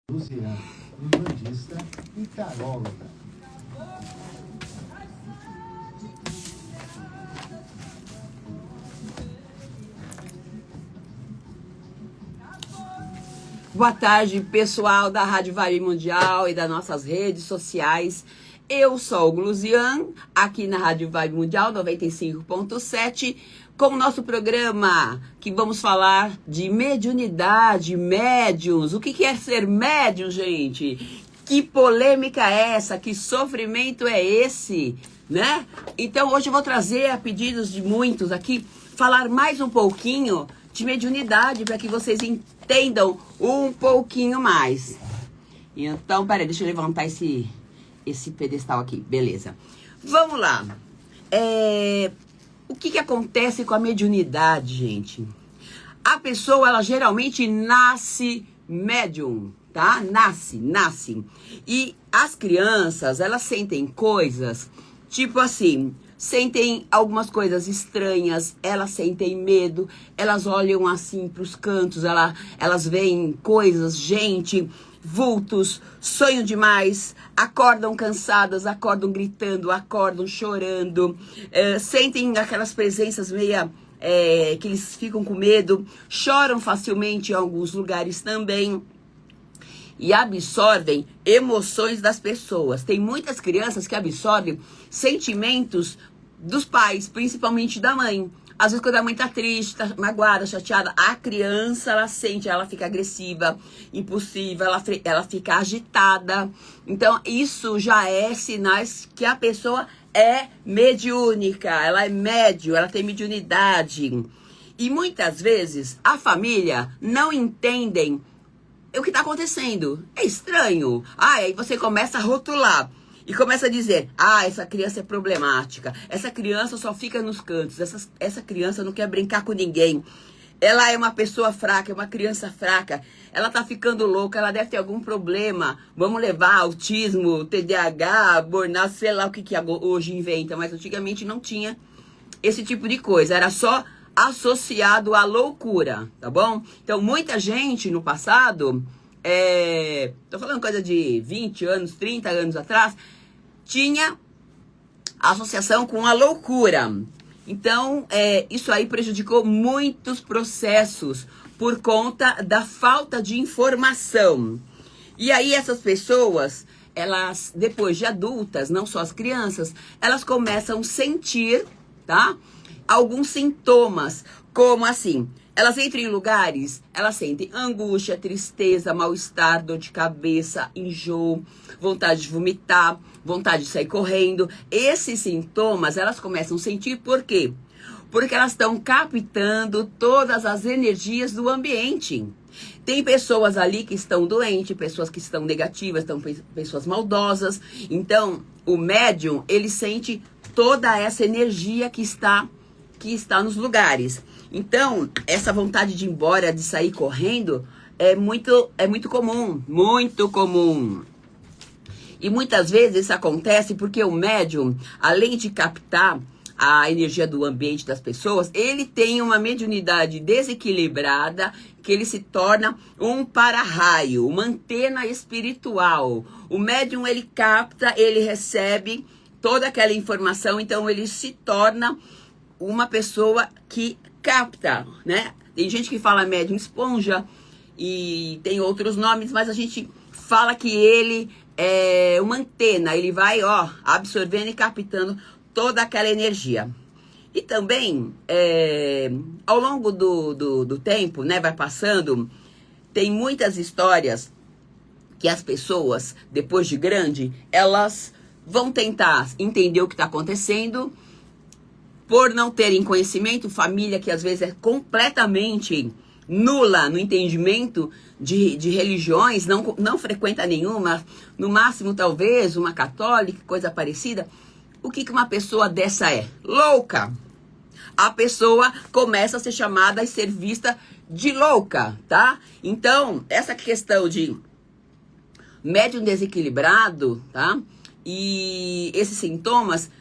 Luciana, umbandista e taróloga. Boa tarde, pessoal da Rádio Vibe Mundial e das nossas redes sociais. Eu sou o Gluzian, aqui na Rádio Vibe Mundial 95.7, com o nosso programa que vamos falar de mediunidade, médiuns. O que é ser médium, gente? Que polêmica é essa? Que sofrimento é esse, né? Então hoje eu vou trazer, a pedidos de muitos aqui, falar mais um pouquinho de mediunidade para que vocês entendam um pouquinho mais. Então, peraí, deixa eu levantar esse pedestal aqui, beleza. Vamos lá. O que acontece com a mediunidade, gente? A pessoa, ela geralmente nasce médium, tá? Nasce. E as crianças, elas sentem coisas, tipo assim, sentem algumas coisas estranhas, elas sentem medo, elas olham assim para os cantos, elas veem coisas, gente, vultos, sonham demais, acordam cansadas, acordam gritando, acordam chorando, sentem aquelas presenças meia que eles ficam com medo, choram facilmente em alguns lugares também. E absorvem emoções das pessoas. Tem muitas crianças que absorvem sentimentos dos pais, principalmente da mãe. Às vezes quando a mãe tá triste, tá magoada, chateada, a criança, ela sente, ela fica agressiva, impulsiva, ela fica agitada. Então isso já é sinais que a pessoa é mediúnica, ela é médium, ela tem mediunidade. E muitas vezes a família não entendem o que está acontecendo. É estranho. Aí você começa a rotular e começa a dizer, essa criança é problemática, essa criança só fica nos cantos, essa criança não quer brincar com ninguém, ela é uma pessoa fraca, é uma criança fraca, ela tá ficando louca, ela deve ter algum problema, vamos levar autismo, TDAH, burnout, sei lá o que hoje inventa, mas antigamente não tinha esse tipo de coisa, era só associado à loucura, tá bom? Então, muita gente no passado, tô falando coisa de 20 anos, 30 anos atrás, tinha associação com a loucura. Então, isso aí prejudicou muitos processos por conta da falta de informação. E aí, essas pessoas, elas, depois de adultas, não só as crianças, elas começam a sentir, tá? Alguns sintomas, como assim, elas entram em lugares, elas sentem angústia, tristeza, mal-estar, dor de cabeça, enjoo, vontade de vomitar, vontade de sair correndo. Esses sintomas, elas começam a sentir por quê? Porque elas estão captando todas as energias do ambiente. Tem pessoas ali que estão doentes, pessoas que estão negativas, pessoas maldosas. Então, o médium, ele sente toda essa energia que está nos lugares. Então, essa vontade de ir embora, de sair correndo, é muito comum, muito comum. E muitas vezes isso acontece porque o médium, além de captar a energia do ambiente das pessoas, ele tem uma mediunidade desequilibrada, que ele se torna um para-raio, uma antena espiritual. O médium, ele capta, ele recebe toda aquela informação, então ele se torna uma pessoa que capta, né? Tem gente que fala médium esponja e tem outros nomes, mas a gente fala que ele é uma antena, ele vai, absorvendo e captando toda aquela energia. E também, ao longo do tempo, né, vai passando, tem muitas histórias que as pessoas, depois de grande, elas vão tentar entender o que está acontecendo. Por não terem conhecimento, família que às vezes é completamente nula no entendimento de religiões, não frequenta nenhuma, no máximo talvez uma católica, coisa parecida. O que uma pessoa dessa é? Louca. A pessoa começa a ser chamada e ser vista de louca, tá? Então, essa questão de médium desequilibrado, tá? E esses sintomas,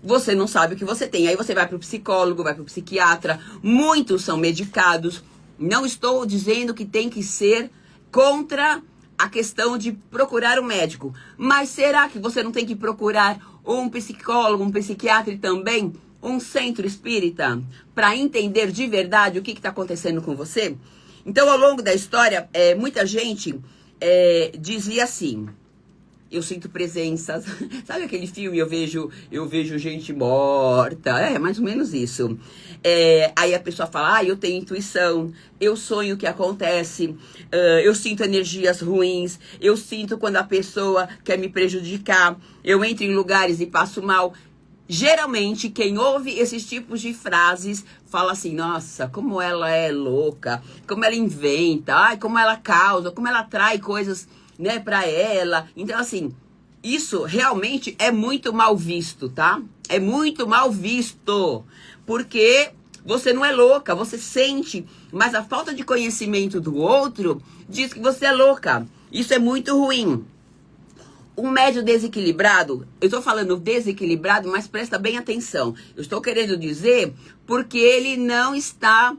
você não sabe o que você tem. Aí você vai para o psicólogo, vai para o psiquiatra. Muitos são medicados. Não estou dizendo que tem que ser contra a questão de procurar um médico. Mas será que você não tem que procurar um psicólogo, um psiquiatra e também um centro espírita para entender de verdade o que está acontecendo com você? Então, ao longo da história, muita gente dizia assim: eu sinto presenças. Sabe aquele filme, eu vejo gente morta? É mais ou menos isso. Aí a pessoa fala, eu tenho intuição, eu sonho o que acontece, eu sinto energias ruins, eu sinto quando a pessoa quer me prejudicar, eu entro em lugares e passo mal. Geralmente, quem ouve esses tipos de frases fala assim: nossa, como ela é louca, como ela inventa, ai, como ela causa, como ela atrai coisas, né, pra ela. Então, assim, isso realmente é muito mal visto, tá? É muito mal visto, porque você não é louca, você sente, mas a falta de conhecimento do outro diz que você é louca. Isso é muito ruim. Um médium desequilibrado, eu estou falando desequilibrado, mas presta bem atenção. Eu estou querendo dizer porque ele não está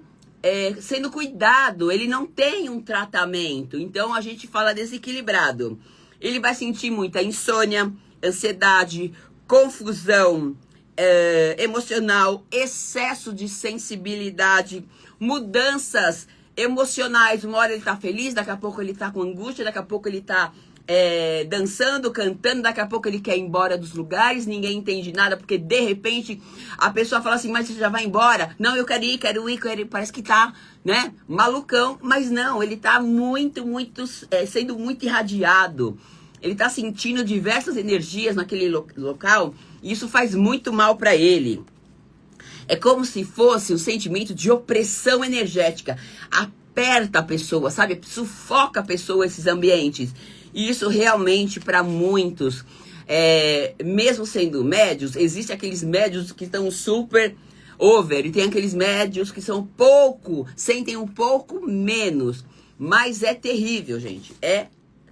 sendo cuidado, ele não tem um tratamento. Então a gente fala desequilibrado. Ele vai sentir muita insônia, ansiedade, confusão emocional, excesso de sensibilidade, mudanças emocionais. Uma hora ele tá feliz, daqui a pouco ele tá com angústia, daqui a pouco ele tá dançando, cantando, daqui a pouco ele quer ir embora dos lugares, ninguém entende nada, porque de repente a pessoa fala assim: mas você já vai embora? Não, eu quero ir, parece que tá, né, malucão, mas não, ele tá sendo muito irradiado, ele tá sentindo diversas energias naquele local, e isso faz muito mal para ele. É como se fosse um sentimento de opressão energética, aperta a pessoa, sabe, sufoca a pessoa, esses ambientes. E isso realmente, para muitos, mesmo sendo médios, existem aqueles médios que estão super over, e tem aqueles médios que são sentem um pouco menos. Mas é terrível, gente. É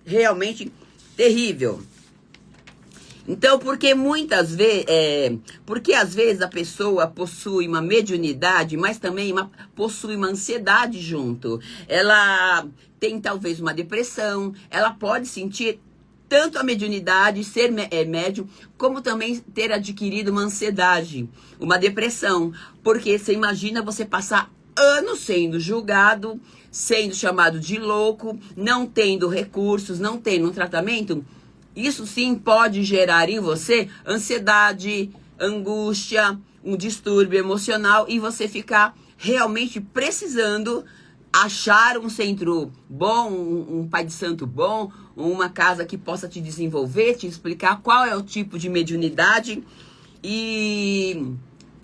realmente terrível. Então, porque às vezes a pessoa possui uma mediunidade, mas também possui uma ansiedade junto. Ela tem talvez uma depressão, ela pode sentir tanto a mediunidade, ser médium, como também ter adquirido uma ansiedade, uma depressão. Porque você imagina você passar anos sendo julgado, sendo chamado de louco, não tendo recursos, não tendo um tratamento. Isso sim pode gerar em você ansiedade, angústia, um distúrbio emocional e você ficar realmente precisando achar um centro bom, um pai de santo bom, uma casa que possa te desenvolver, te explicar qual é o tipo de mediunidade e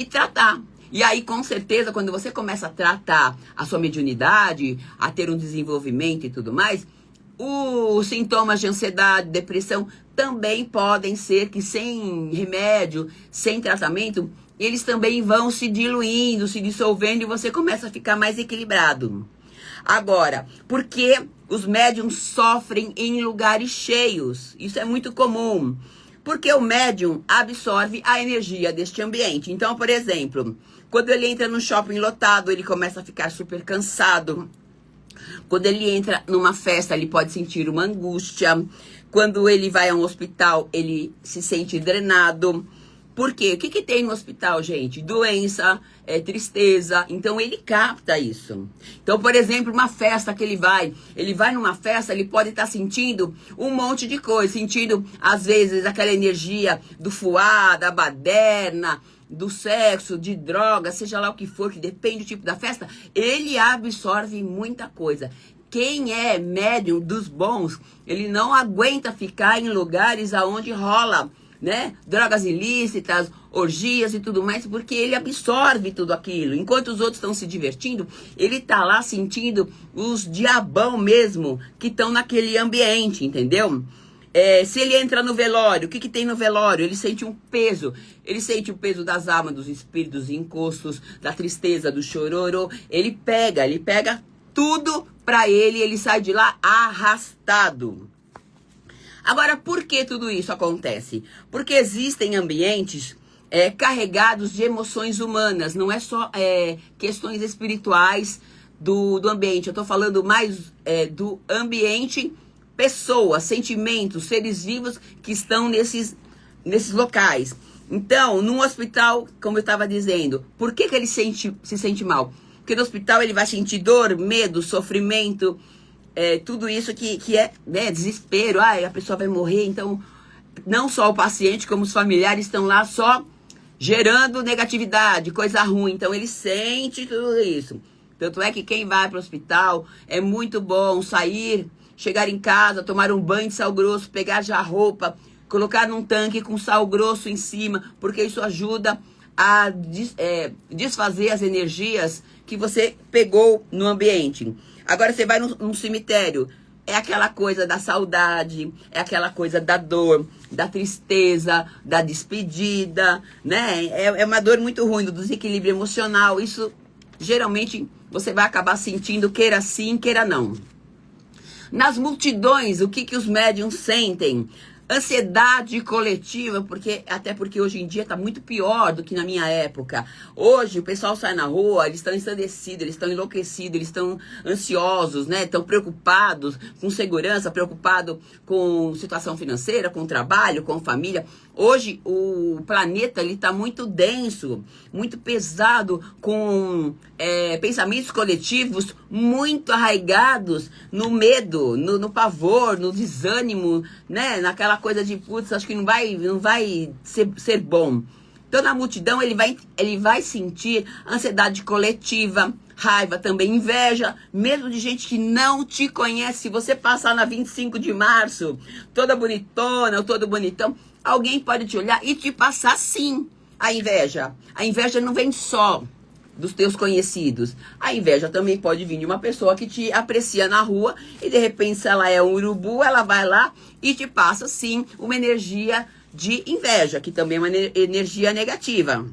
tratar. E aí, com certeza, quando você começa a tratar a sua mediunidade, a ter um desenvolvimento e tudo mais, os sintomas de ansiedade, depressão também podem ser que sem remédio, sem tratamento, eles também vão se diluindo, se dissolvendo e você começa a ficar mais equilibrado. Agora, por que os médiums sofrem em lugares cheios? Isso é muito comum. Porque o médium absorve a energia deste ambiente. Então, por exemplo, quando ele entra no shopping lotado, ele começa a ficar super cansado. Quando ele entra numa festa, ele pode sentir uma angústia. Quando ele vai a um hospital, ele se sente drenado. Por quê? O que tem no hospital, gente? Doença, tristeza. Então, ele capta isso. Então, por exemplo, uma festa que ele vai numa festa, ele pode estar sentindo um monte de coisa. Sentindo, às vezes, aquela energia do fuá, da baderna, do sexo, de droga, seja lá o que for, que depende do tipo da festa, ele absorve muita coisa. Quem é médium dos bons, ele não aguenta ficar em lugares aonde rola, né, drogas ilícitas, orgias e tudo mais, porque ele absorve tudo aquilo. Enquanto os outros estão se divertindo, ele tá lá sentindo os diabão mesmo que estão naquele ambiente, entendeu? Se ele entra no velório, o que tem no velório? Ele sente um peso. Ele sente o peso das almas, dos espíritos encostos, da tristeza, do chororô. Ele pega tudo pra ele sai de lá arrastado. Agora, por que tudo isso acontece? Porque existem ambientes carregados de emoções humanas. Não é só questões espirituais do ambiente. Eu tô falando mais do ambiente pessoas, sentimentos, seres vivos que estão nesses locais. Então, num hospital, como eu estava dizendo, por que ele se sente mal? Porque no hospital ele vai sentir dor, medo, sofrimento, tudo isso que é, né, desespero. A pessoa vai morrer. Então, não só o paciente, como os familiares estão lá só gerando negatividade, coisa ruim. Então, ele sente tudo isso. Tanto é que quem vai para o hospital é muito bom sair, chegar em casa, tomar um banho de sal grosso, pegar já a roupa, colocar num tanque com sal grosso em cima, porque isso ajuda a desfazer as energias que você pegou no ambiente. Agora você vai num cemitério, é aquela coisa da saudade, é aquela coisa da dor, da tristeza, da despedida, né? É uma dor muito ruim, do desequilíbrio emocional. Isso, geralmente, você vai acabar sentindo, queira sim, queira não. Nas multidões, o que os médiums sentem? Ansiedade coletiva, até porque hoje em dia está muito pior do que na minha época. Hoje o pessoal sai na rua, eles estão ensandecidos, eles estão enlouquecidos, eles estão ansiosos, né? Estão preocupados com segurança, preocupados com situação financeira, com trabalho, com família. Hoje o planeta está muito denso, muito pesado, com pensamentos coletivos muito arraigados no medo, no pavor, no desânimo, né? Naquela coisa de, putz, acho que não vai ser bom. Então, na multidão, ele vai sentir ansiedade coletiva, raiva também, inveja, mesmo de gente que não te conhece. Se você passar na 25 de março, toda bonitona ou todo bonitão, alguém pode te olhar e te passar, sim, a inveja. A inveja não vem só dos teus conhecidos. A inveja também pode vir de uma pessoa que te aprecia na rua e, de repente, se ela é um urubu, ela vai lá e te passa, sim, uma energia de inveja, que também é uma energia negativa.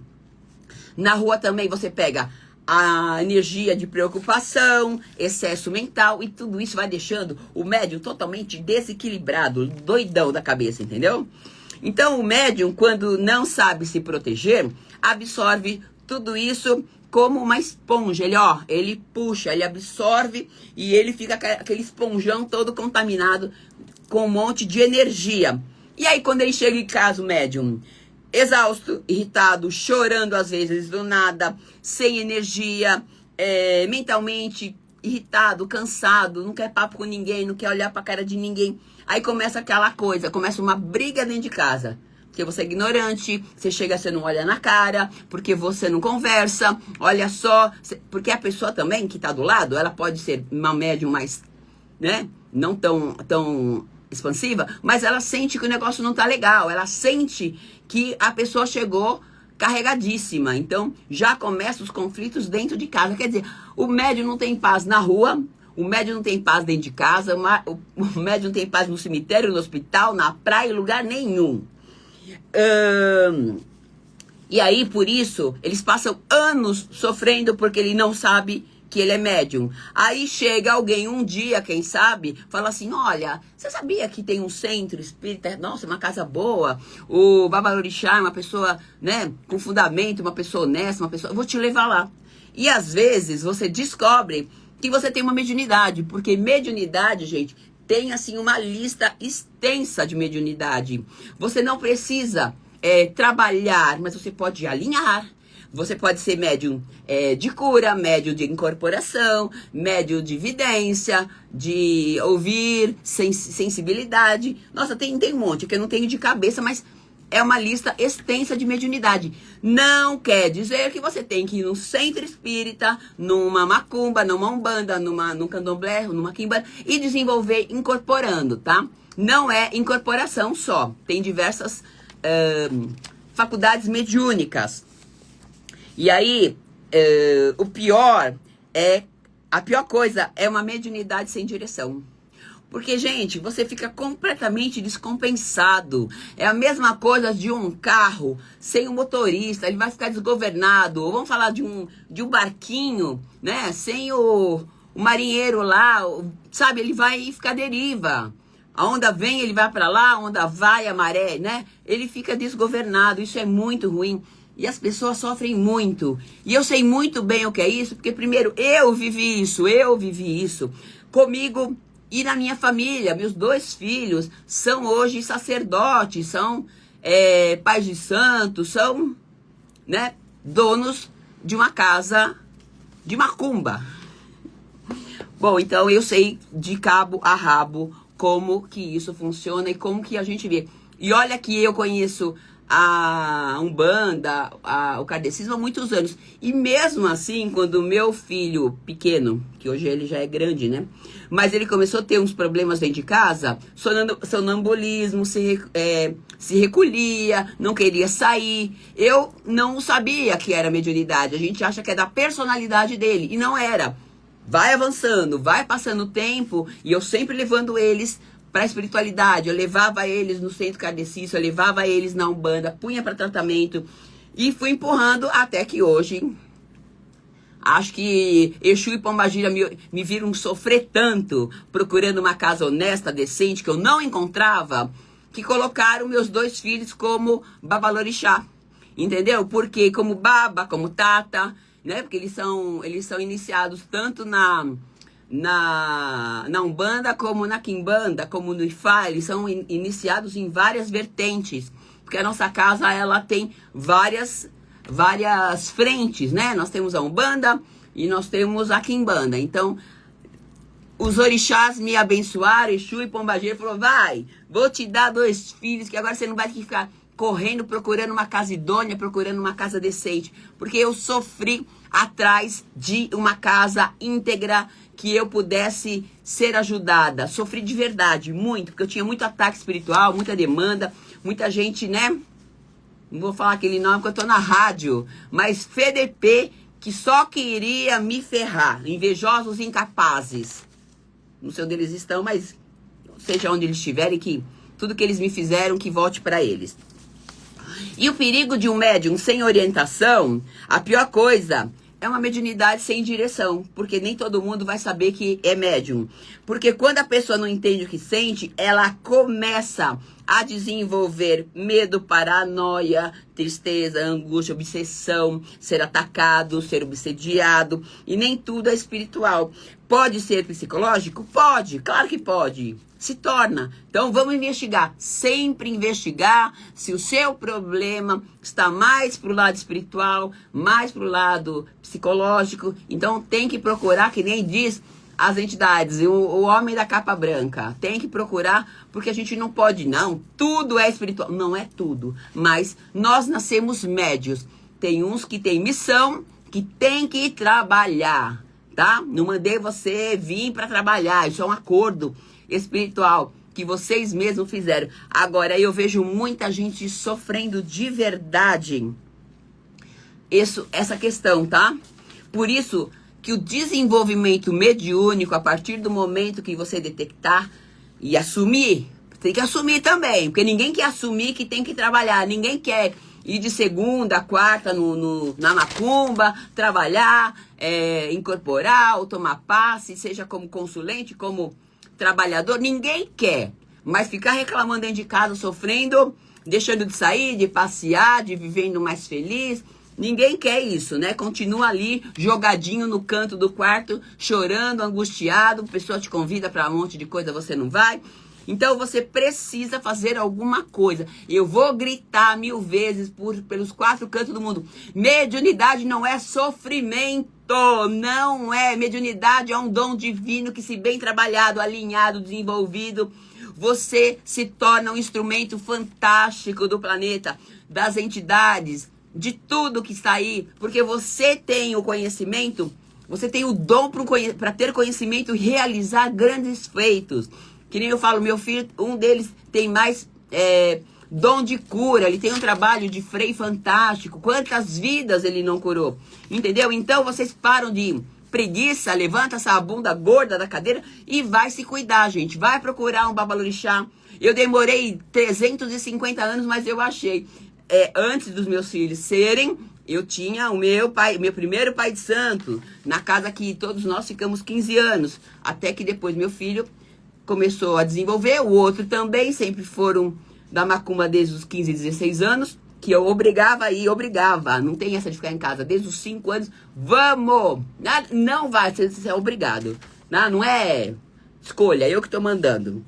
Na rua também você pega a energia de preocupação, excesso mental, e tudo isso vai deixando o médium totalmente desequilibrado, doidão da cabeça, entendeu? Então, o médium, quando não sabe se proteger, absorve tudo isso como uma esponja. Ele puxa, ele absorve e ele fica aquele esponjão todo contaminado com um monte de energia. E aí, quando ele chega em casa, o médium, exausto, irritado, chorando às vezes do nada, sem energia, mentalmente irritado, cansado, não quer papo com ninguém, não quer olhar pra cara de ninguém. Aí começa aquela coisa, começa uma briga dentro de casa. Porque você é ignorante, você chega, você não olha na cara, porque você não conversa, olha só. Porque a pessoa também que tá do lado, ela pode ser uma médium mais, né, não tão expansiva, mas ela sente que o negócio não tá legal, ela sente que a pessoa chegou carregadíssima. Então, já começam os conflitos dentro de casa. Quer dizer, o médium não tem paz na rua, o médium não tem paz dentro de casa, o médium não tem paz no cemitério, no hospital, na praia, em lugar nenhum. E aí, por isso, eles passam anos sofrendo porque ele não sabe que ele é médium. Aí chega alguém um dia, quem sabe, fala assim, olha, você sabia que tem um centro espírita? Nossa, uma casa boa. O Babalorixá é uma pessoa, né, com fundamento, uma pessoa honesta, eu vou te levar lá. E às vezes você descobre que você tem uma mediunidade, porque mediunidade, gente, tem assim uma lista extensa de mediunidade. Você não precisa trabalhar, mas você pode alinhar. Você pode ser médium de cura, médium de incorporação, médium de vidência, de ouvir, sensibilidade. Nossa, tem um monte que eu não tenho de cabeça, mas é uma lista extensa de mediunidade. Não quer dizer que você tem que ir num centro espírita, numa macumba, numa umbanda, num candomblé, numa quimbanda e desenvolver incorporando, tá? Não é incorporação só. Tem diversas faculdades mediúnicas. E aí, a pior coisa é uma mediunidade sem direção. Porque, gente, você fica completamente descompensado. É a mesma coisa de um carro sem um motorista, ele vai ficar desgovernado. Ou vamos falar de um barquinho, né? Sem o marinheiro lá, sabe? Ele vai ficar à deriva. A onda vem, ele vai para lá, a onda vai, a maré, né? Ele fica desgovernado, isso é muito ruim. E as pessoas sofrem muito. E eu sei muito bem o que é isso, porque primeiro eu vivi isso. Comigo E na minha família, meus 2 filhos são hoje sacerdotes, são pais de santos, são, né, donos de uma casa de macumba. Bom, então eu sei de cabo a rabo como que isso funciona e como que a gente vê. E olha que eu conheço a Umbanda, o kardecismo há muitos anos. E mesmo assim, quando o meu filho pequeno, que hoje ele já é grande, né? Mas ele começou a ter uns problemas dentro de casa, sonambulismo, se recolhia, não queria sair. Eu não sabia que era mediunidade. A gente acha que é da personalidade dele. E não era. Vai avançando, vai passando o tempo, e eu sempre levando eles para a espiritualidade. Eu levava eles no centro kardecista, eu levava eles na Umbanda, punha para tratamento e fui empurrando até que hoje, acho que Exu e Pombagira me viram sofrer tanto, procurando uma casa honesta, decente, que eu não encontrava, que colocaram meus 2 filhos como babalorixá, entendeu? Porque como baba, como tata, né? Porque eles são iniciados tanto na Umbanda, como na Quimbanda, como no Ifá. Eles são iniciados em várias vertentes, porque a nossa casa, ela tem várias frentes, né? Nós temos a Umbanda e nós temos a Quimbanda. Então, os orixás me abençoaram, Exu e Pombagira falou, vai, vou te dar 2 filhos, que agora você não vai ter que ficar correndo, procurando uma casa idônea, procurando uma casa decente, porque eu sofri atrás de uma casa íntegra, que eu pudesse ser ajudada. Sofri de verdade, muito, porque eu tinha muito ataque espiritual, muita demanda, muita gente, né? Não vou falar aquele nome porque eu tô na rádio, mas FDP que só queria me ferrar, invejosos e incapazes. Não sei onde eles estão, mas seja onde eles estiverem, que tudo que eles me fizeram, que volte para eles. E o perigo de um médium sem orientação, a pior coisa é uma mediunidade sem direção, porque nem todo mundo vai saber que é médium. Porque quando a pessoa não entende o que sente, ela começa a desenvolver medo, paranoia, tristeza, angústia, obsessão, ser atacado, ser obsediado, e nem tudo é espiritual. Pode ser psicológico? Pode, claro que pode. Se torna. Então vamos investigar. Sempre investigar se o seu problema está mais para o lado espiritual, mais para o lado psicológico. Então tem que procurar, que nem diz as entidades, o homem da capa branca. Tem que procurar, porque a gente não pode, não. Tudo é espiritual. Não é tudo. Mas nós nascemos médios. Tem uns que têm missão, que tem que trabalhar, tá? Não mandei você vir para trabalhar. Isso é um acordo espiritual que vocês mesmos fizeram. Agora, eu vejo muita gente sofrendo de verdade essa questão, tá? Por isso que o desenvolvimento mediúnico, a partir do momento que você detectar e assumir, tem que assumir também, porque ninguém quer assumir que tem que trabalhar, ninguém quer ir de segunda a quarta na macumba, trabalhar, incorporar ou tomar passe, seja como consulente, como trabalhador, ninguém quer, mas ficar reclamando dentro de casa, sofrendo, deixando de sair, de passear, de vivendo mais feliz, ninguém quer isso, né? Continua ali, jogadinho no canto do quarto, chorando, angustiado, a pessoa te convida para um monte de coisa, você não vai. Então você precisa fazer alguma coisa. Eu vou gritar 1000 vezes pelos 4 cantos do mundo. Mediunidade não é sofrimento, não é. Mediunidade é um dom divino que, se bem trabalhado, alinhado, desenvolvido, você se torna um instrumento fantástico do planeta, das entidades, de tudo que está aí, porque você tem o conhecimento, você tem o dom para ter conhecimento e realizar grandes feitos. Que nem eu falo, meu filho, um deles tem mais dom de cura, ele tem um trabalho de frei fantástico. Quantas vidas ele não curou, entendeu? Então vocês param de preguiça, levanta essa bunda gorda da cadeira e vai se cuidar, gente. Vai procurar um babalorixá. Eu demorei 350 anos, mas eu achei. Antes dos meus filhos serem, eu tinha o meu primeiro pai de santo, na casa que todos nós ficamos 15 anos. Até que depois meu filho começou a desenvolver, o outro também, sempre foram da macumba desde os 15, 16 anos, que eu obrigava, não tem essa de ficar em casa, desde os 5 anos, vamos, não vai, você é obrigado, não é Escolha, eu que tô mandando.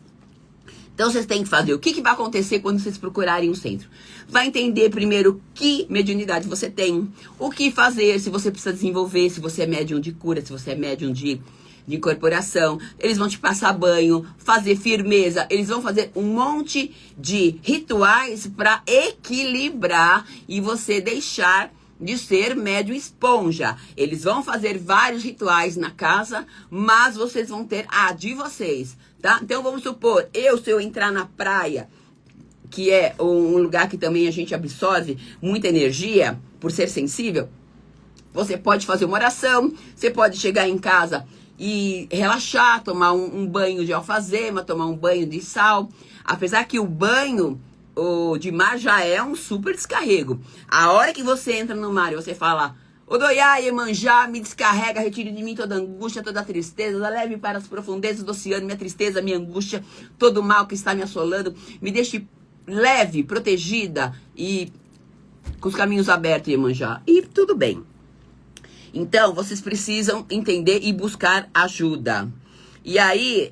Então, vocês têm que fazer. O que vai acontecer quando vocês procurarem um centro? Vai entender primeiro que mediunidade você tem, o que fazer, se você precisa desenvolver, se você é médium de cura, se você é médium de incorporação. Eles vão te passar banho, fazer firmeza, eles vão fazer um monte de rituais para equilibrar e você deixar de ser médium esponja. Eles vão fazer vários rituais na casa, mas vocês vão ter a de vocês, tá? Então vamos supor, se eu entrar na praia, que é um lugar que também a gente absorve muita energia, por ser sensível, você pode fazer uma oração, você pode chegar em casa e relaxar, tomar um banho de alfazema, tomar um banho de sal. Apesar que o banho de mar já é um super descarrego. A hora que você entra no mar e você fala: Odoiá, Iemanjá, me descarrega, retire de mim toda angústia, toda tristeza, leve para as profundezas do oceano minha tristeza, minha angústia, todo o mal que está me assolando, me deixe leve, protegida e com os caminhos abertos, Iemanjá. E tudo bem. Então, vocês precisam entender e buscar ajuda. E aí,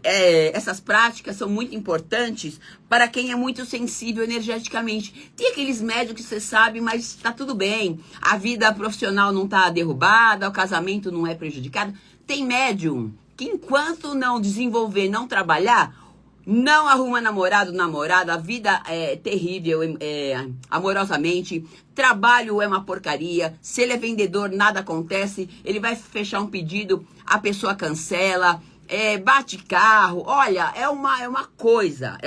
essas práticas são muito importantes para quem é muito sensível energeticamente. Tem aqueles médios que você sabe, mas tá tudo bem. A vida profissional não tá derrubada, o casamento não é prejudicado. Tem médium que enquanto não desenvolver, não trabalhar, não arruma namorado, namorada, a vida é terrível amorosamente, trabalho é uma porcaria, se ele é vendedor, nada acontece, ele vai fechar um pedido, a pessoa cancela, bate carro, olha, é uma coisa.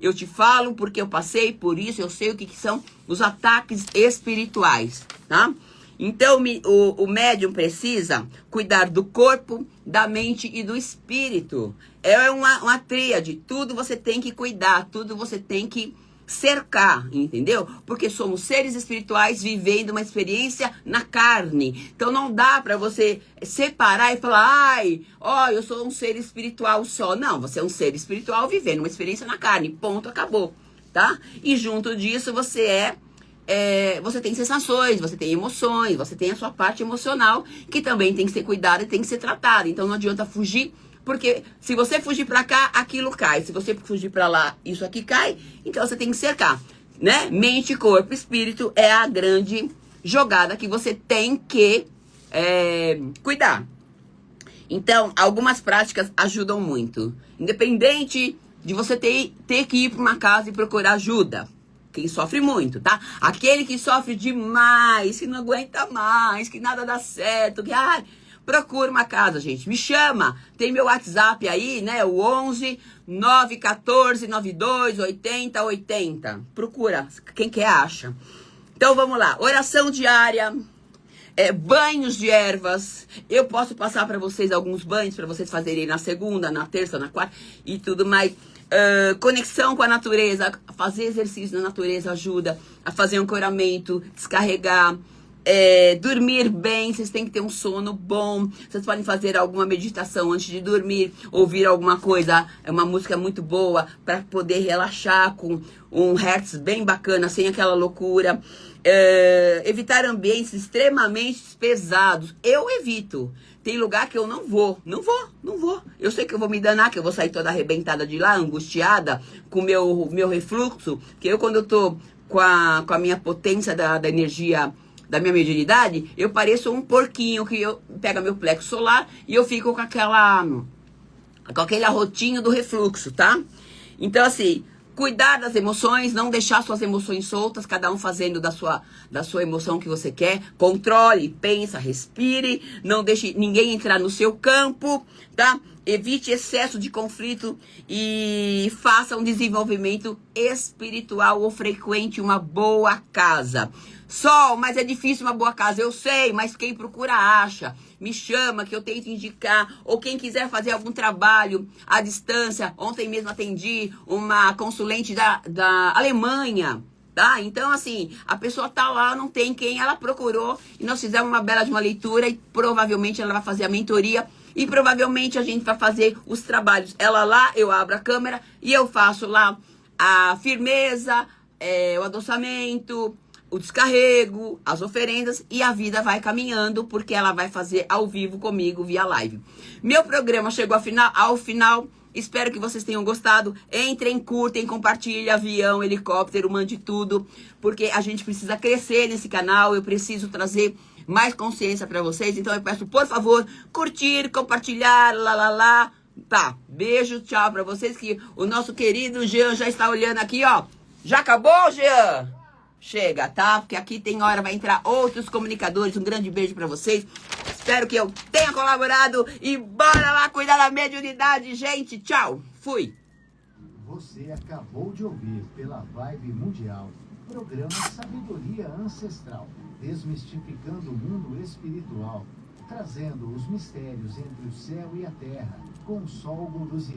Eu te falo porque eu passei por isso, eu sei o que são os ataques espirituais, tá? Então, o médium precisa cuidar do corpo, da mente e do espírito. É uma tríade. Tudo você tem que cuidar, tudo você tem que cercar, entendeu? Porque somos seres espirituais vivendo uma experiência na carne. Então, não dá pra você separar e falar: eu sou um ser espiritual só. Não, você é um ser espiritual vivendo uma experiência na carne. Ponto, acabou, tá? E junto disso, você tem sensações, você tem emoções, você tem a sua parte emocional, que também tem que ser cuidada e tem que ser tratada. Então não adianta fugir, porque se você fugir pra cá, aquilo cai. Se você fugir pra lá, isso aqui cai. Então você tem que cercar, né? Mente, corpo, espírito é a grande jogada que você tem que cuidar. Então, algumas práticas ajudam muito. Independente de você ter que ir pra uma casa e procurar ajuda. Quem sofre muito, tá? Aquele que sofre demais, que não aguenta mais, que nada dá certo, procura uma casa, gente. Me chama. Tem meu WhatsApp aí, né? O 11 914 92 80 80. Procura. Quem quer acha. Então vamos lá. Oração diária. Banhos de ervas. Eu posso passar para vocês alguns banhos para vocês fazerem na segunda, na terça, na quarta e tudo mais. Conexão com a natureza, fazer exercício na natureza ajuda a fazer ancoramento, descarregar, dormir bem, vocês têm que ter um sono bom, vocês podem fazer alguma meditação antes de dormir, ouvir alguma coisa, uma música muito boa para poder relaxar com um hertz bem bacana, sem aquela loucura. Evitar ambientes extremamente pesados, eu evito. Tem lugar que eu não vou. Eu sei que eu vou me danar, que eu vou sair toda arrebentada de lá, angustiada, com meu refluxo, que eu quando eu tô com a minha potência da energia, da minha mediunidade, eu pareço um porquinho, que eu pego meu plexo solar e eu fico com aquele arrotinho do refluxo, tá? Então assim, cuidar das emoções, não deixar suas emoções soltas, cada um fazendo da sua emoção que você quer. Controle, pensa, respire, não deixe ninguém entrar no seu campo, tá? Evite excesso de conflito e faça um desenvolvimento espiritual ou frequente uma boa casa. Sol, mas é difícil uma boa casa, eu sei, mas quem procura acha. Me chama que eu tento indicar, ou quem quiser fazer algum trabalho à distância. Ontem mesmo atendi uma consulente da Alemanha, tá? Então, assim, a pessoa tá lá, não tem quem, ela procurou e nós fizemos uma bela de uma leitura e provavelmente ela vai fazer a mentoria e provavelmente a gente vai fazer os trabalhos. Ela lá, eu abro a câmera e eu faço lá a firmeza, o adoçamento, o descarrego, as oferendas e a vida vai caminhando porque ela vai fazer ao vivo comigo via live. Meu programa chegou ao final. Espero que vocês tenham gostado. Entrem, curtem, compartilhem, avião, helicóptero, mande tudo, porque a gente precisa crescer nesse canal. Eu preciso trazer mais consciência para vocês. Então eu peço, por favor, curtir, compartilhar, lá. Tá, beijo, tchau pra vocês, que o nosso querido Jean já está olhando aqui, ó. Já acabou, Jean? Chega, tá? Porque aqui tem hora, vai entrar outros comunicadores. Um grande beijo pra vocês. Espero que eu tenha colaborado e bora lá cuidar da mediunidade, gente. Tchau, fui. Você acabou de ouvir pela Vibe Mundial, programa Sabedoria Ancestral, desmistificando o mundo espiritual, trazendo os mistérios entre o céu e a terra, com Sol Guruzia.